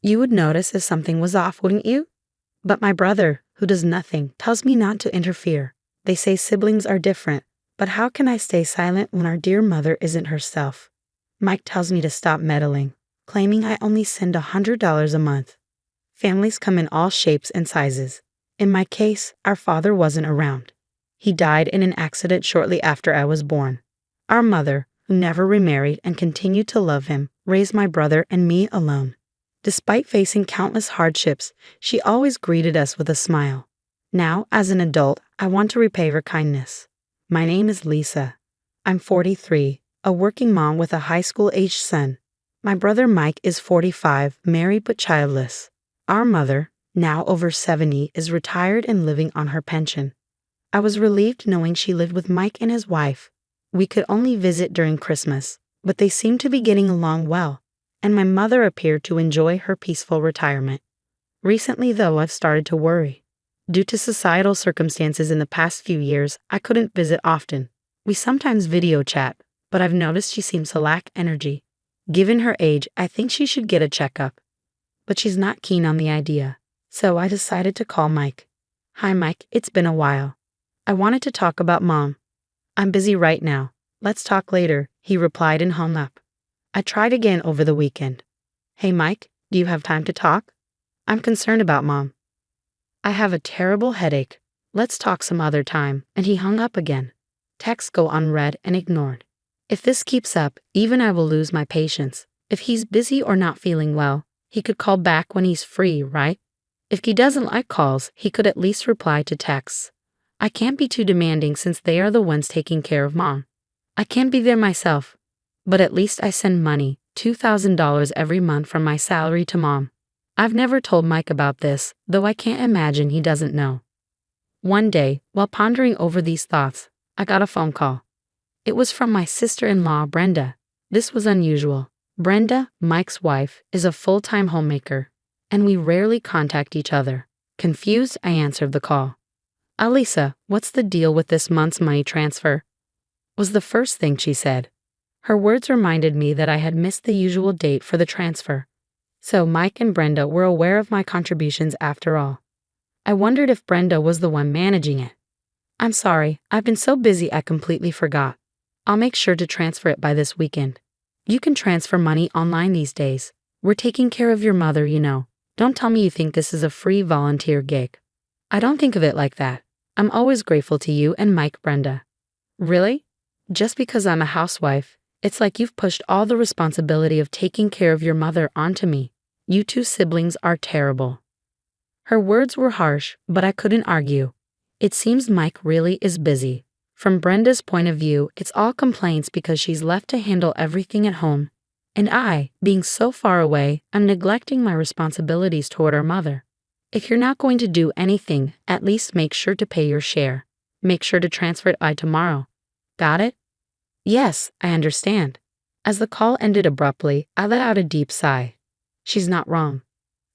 You would notice if something was off, wouldn't you? But my brother, who does nothing, tells me not to interfere. They say siblings are different, but how can I stay silent when our dear mother isn't herself? Mike tells me to stop meddling, claiming I only send $100 a month. Families come in all shapes and sizes. In my case, our father wasn't around. He died in an accident shortly after I was born. Our mother, who never remarried and continued to love him, raised my brother and me alone. Despite facing countless hardships, she always greeted us with a smile. Now, as an adult, I want to repay her kindness. My name is Lisa. I'm 43, a working mom with a high school-aged son. My brother Mike is 45, married but childless. Our mother, now over 70, is retired and living on her pension. I was relieved knowing she lived with Mike and his wife. We could only visit during Christmas, but they seemed to be getting along well, and my mother appeared to enjoy her peaceful retirement. Recently, though, I've started to worry. Due to societal circumstances in the past few years, I couldn't visit often. We sometimes video chat, but I've noticed she seems to lack energy. Given her age, I think she should get a checkup. But she's not keen on the idea, so I decided to call Mike. Hi Mike, it's been a while. I wanted to talk about Mom. I'm busy right now. Let's talk later, he replied and hung up. I tried again over the weekend. Hey Mike, do you have time to talk? I'm concerned about Mom. I have a terrible headache. Let's talk some other time, and he hung up again. Texts go unread and ignored. If this keeps up, even I will lose my patience. If he's busy or not feeling well, he could call back when he's free, right? If he doesn't like calls, he could at least reply to texts. I can't be too demanding since they are the ones taking care of Mom. I can't be there myself, but at least I send money, $2,000 every month from my salary to Mom. I've never told Mike about this, though I can't imagine he doesn't know. One day, while pondering over these thoughts, I got a phone call. It was from my sister-in-law, Brenda. This was unusual. Brenda, Mike's wife, is a full-time homemaker, and we rarely contact each other. Confused, I answered the call. Alisa, what's the deal with this month's money transfer? Was the first thing she said. Her words reminded me that I had missed the usual date for the transfer. So Mike and Brenda were aware of my contributions after all. I wondered if Brenda was the one managing it. I'm sorry, I've been so busy I completely forgot. I'll make sure to transfer it by this weekend. You can transfer money online these days. We're taking care of your mother, you know. Don't tell me you think this is a free volunteer gig. I don't think of it like that. I'm always grateful to you and Mike, Brenda. Really? Just because I'm a housewife, it's like you've pushed all the responsibility of taking care of your mother onto me. You two siblings are terrible. Her words were harsh, but I couldn't argue. It seems Mike really is busy. From Brenda's point of view, it's all complaints because she's left to handle everything at home. And I, being so far away, am neglecting my responsibilities toward our mother. If you're not going to do anything, at least make sure to pay your share. Make sure to transfer it by tomorrow. Got it? Yes, I understand. As the call ended abruptly, I let out a deep sigh. She's not wrong.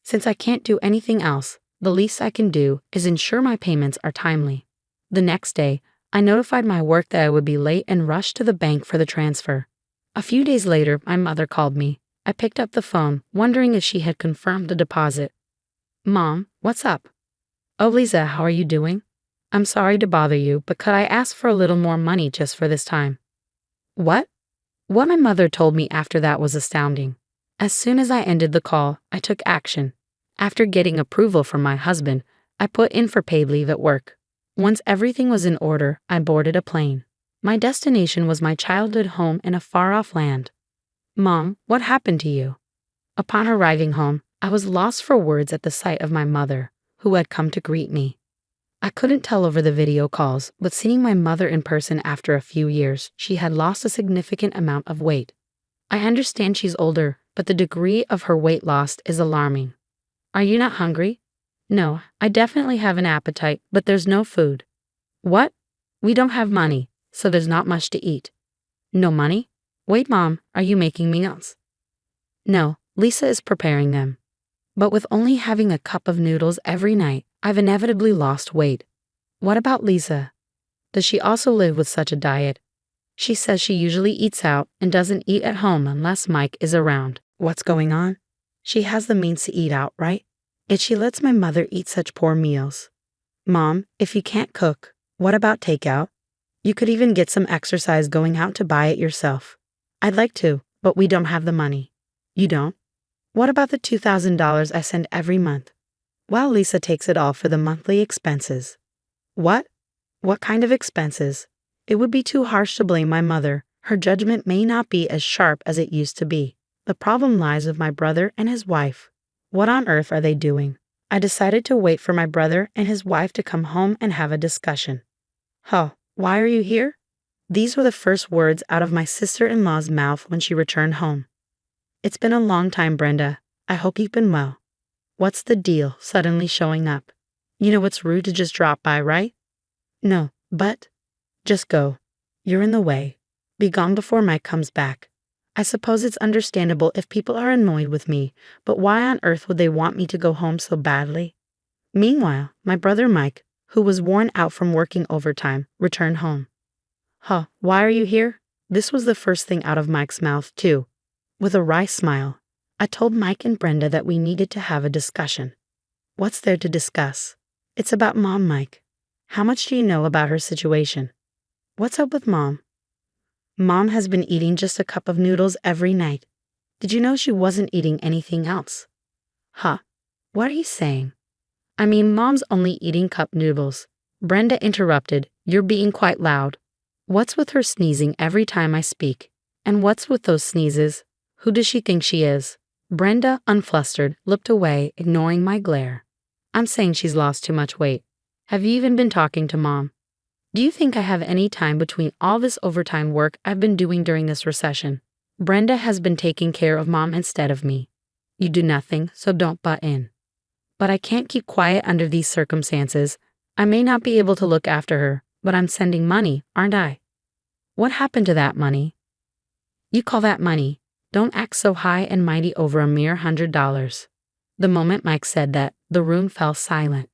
Since I can't do anything else, the least I can do is ensure my payments are timely. The next day, I notified my work that I would be late and rushed to the bank for the transfer. A few days later, my mother called me. I picked up the phone, wondering if she had confirmed the deposit. Mom, what's up? Oh, Lisa, how are you doing? I'm sorry to bother you, but could I ask for a little more money just for this time? What? What my mother told me after that was astounding. As soon as I ended the call, I took action. After getting approval from my husband, I put in for paid leave at work. Once everything was in order, I boarded a plane. My destination was my childhood home in a far-off land. Mom, what happened to you? Upon arriving home, I was lost for words at the sight of my mother, who had come to greet me. I couldn't tell over the video calls, but seeing my mother in person after a few years, she had lost a significant amount of weight. I understand she's older, but the degree of her weight loss is alarming. Are you not hungry? No, I definitely have an appetite, but there's no food. What? We don't have money, so there's not much to eat. No money? Wait, Mom, are you making meals? No, Lisa is preparing them. But with only having a cup of noodles every night, I've inevitably lost weight. What about Lisa? Does she also live with such a diet? She says she usually eats out and doesn't eat at home unless Mike is around. What's going on? She has the means to eat out, right? Yet she lets my mother eat such poor meals. Mom, if you can't cook, what about takeout? You could even get some exercise going out to buy it yourself. I'd like to, but we don't have the money. You don't? What about the $2,000 I send every month? Well, Lisa takes it all for the monthly expenses. What? What kind of expenses? It would be too harsh to blame my mother. Her judgment may not be as sharp as it used to be. The problem lies with my brother and his wife. What on earth are they doing? I decided to wait for my brother and his wife to come home and have a discussion. Huh, why are you here? These were the first words out of my sister-in-law's mouth when she returned home. It's been a long time, Brenda. I hope you've been well. What's the deal, suddenly showing up? You know it's rude to just drop by, right? No, but just go. You're in the way. Be gone before Mike comes back. I suppose it's understandable if people are annoyed with me, but why on earth would they want me to go home so badly? Meanwhile, my brother Mike, who was worn out from working overtime, returned home. Huh, why are you here? This was the first thing out of Mike's mouth, too. With a wry smile, I told Mike and Brenda that we needed to have a discussion. What's there to discuss? It's about Mom, Mike. How much do you know about her situation? What's up with Mom? Mom has been eating just a cup of noodles every night. Did you know she wasn't eating anything else? Huh? What are you saying? I mean, Mom's only eating cup noodles. Brenda interrupted. You're being quite loud. What's with her sneezing every time I speak? And what's with those sneezes? Who does she think she is? Brenda, unflustered, looked away, ignoring my glare. I'm saying she's lost too much weight. Have you even been talking to Mom? Do you think I have any time between all this overtime work I've been doing during this recession? Brenda has been taking care of Mom instead of me. You do nothing, so don't butt in. But I can't keep quiet under these circumstances. I may not be able to look after her, but I'm sending money, aren't I? What happened to that money? You call that money? Don't act so high and mighty over a mere $100. The moment Mike said that, the room fell silent.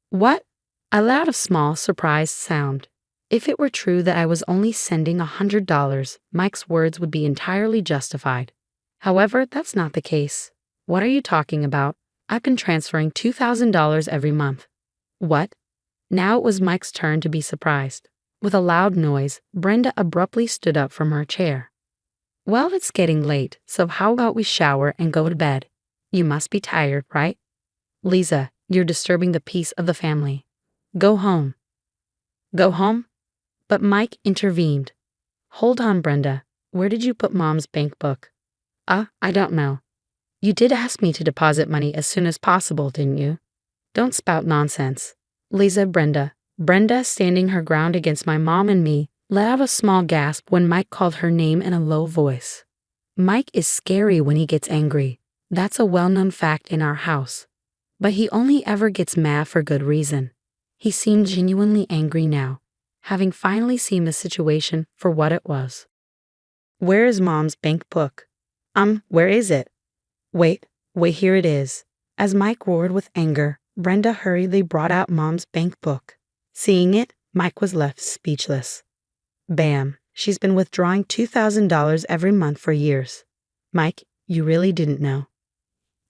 What? I let out a small, surprised sound. If it were true that I was only sending $100, Mike's words would be entirely justified. However, that's not the case. What are you talking about? I've been transferring $2,000 every month. What? Now it was Mike's turn to be surprised. With a loud noise, Brenda abruptly stood up from her chair. Well, it's getting late, so how about we shower and go to bed? You must be tired, right? Lisa, you're disturbing the peace of the family. Go home. Go home? But Mike intervened. Hold on, Brenda. Where did you put Mom's bank book? I don't know. You did ask me to deposit money as soon as possible, didn't you? Don't spout nonsense. Lisa, Brenda, standing her ground against my mom and me, let out a small gasp when Mike called her name in a low voice. Mike is scary when he gets angry. That's a well-known fact in our house. But he only ever gets mad for good reason. He seemed genuinely angry now, having finally seen the situation for what it was. Where is Mom's bank book? Where is it? Wait, here it is. As Mike roared with anger, Brenda hurriedly brought out Mom's bank book. Seeing it, Mike was left speechless. Bam, she's been withdrawing $2,000 every month for years. Mike, you really didn't know?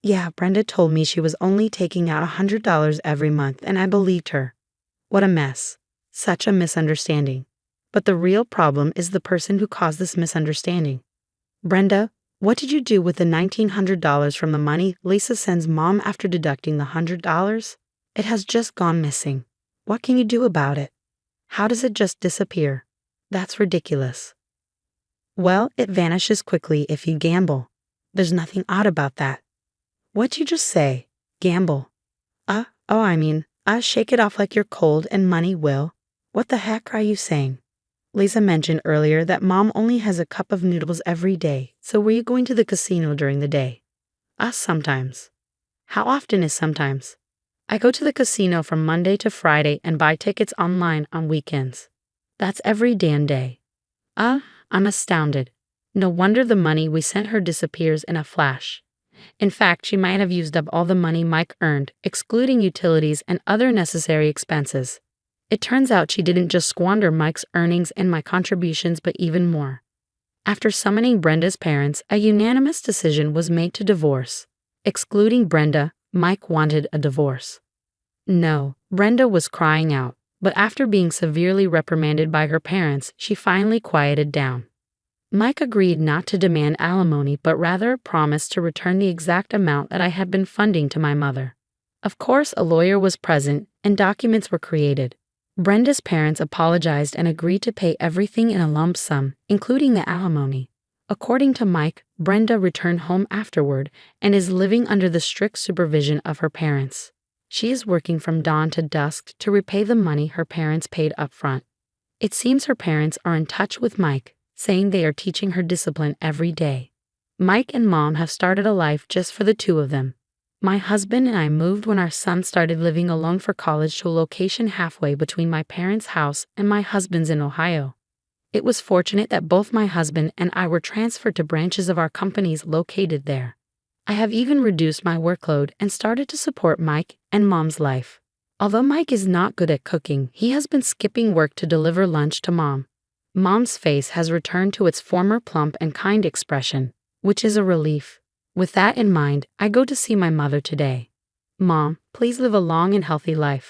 Yeah, Brenda told me she was only taking out $100 every month, and I believed her. What a mess. Such a misunderstanding. But the real problem is the person who caused this misunderstanding. Brenda, what did you do with the $1,900 from the money Lisa sends Mom after deducting the $100? It has just gone missing. What can you do about it? How does it just disappear? That's ridiculous. Well, it vanishes quickly if you gamble. There's nothing odd about that. What'd you just say? Gamble. Shake it off like you're cold and money will. What the heck are you saying? Lisa mentioned earlier that Mom only has a cup of noodles every day, so were you going to the casino during the day? Sometimes. How often is sometimes? I go to the casino from Monday to Friday and buy tickets online on weekends. That's every damn day. I'm astounded. No wonder the money we sent her disappears in a flash. In fact, she might have used up all the money Mike earned, excluding utilities and other necessary expenses. It turns out she didn't just squander Mike's earnings and my contributions, but even more. After summoning Brenda's parents, a unanimous decision was made to divorce. Excluding Brenda, Mike wanted a divorce. No, Brenda was crying out, but after being severely reprimanded by her parents, she finally quieted down. Mike agreed not to demand alimony but rather promised to return the exact amount that I had been funding to my mother. Of course, a lawyer was present and documents were created. Brenda's parents apologized and agreed to pay everything in a lump sum, including the alimony. According to Mike, Brenda returned home afterward and is living under the strict supervision of her parents. She is working from dawn to dusk to repay the money her parents paid up front. It seems her parents are in touch with Mike, saying they are teaching her discipline every day. Mike and Mom have started a life just for the two of them. My husband and I moved when our son started living alone for college to a location halfway between my parents' house and my husband's in Ohio. It was fortunate that both my husband and I were transferred to branches of our companies located there. I have even reduced my workload and started to support Mike and Mom's life. Although Mike is not good at cooking, he has been skipping work to deliver lunch to Mom. Mom's face has returned to its former plump and kind expression, which is a relief. With that in mind, I go to see my mother today. Mom, please live a long and healthy life.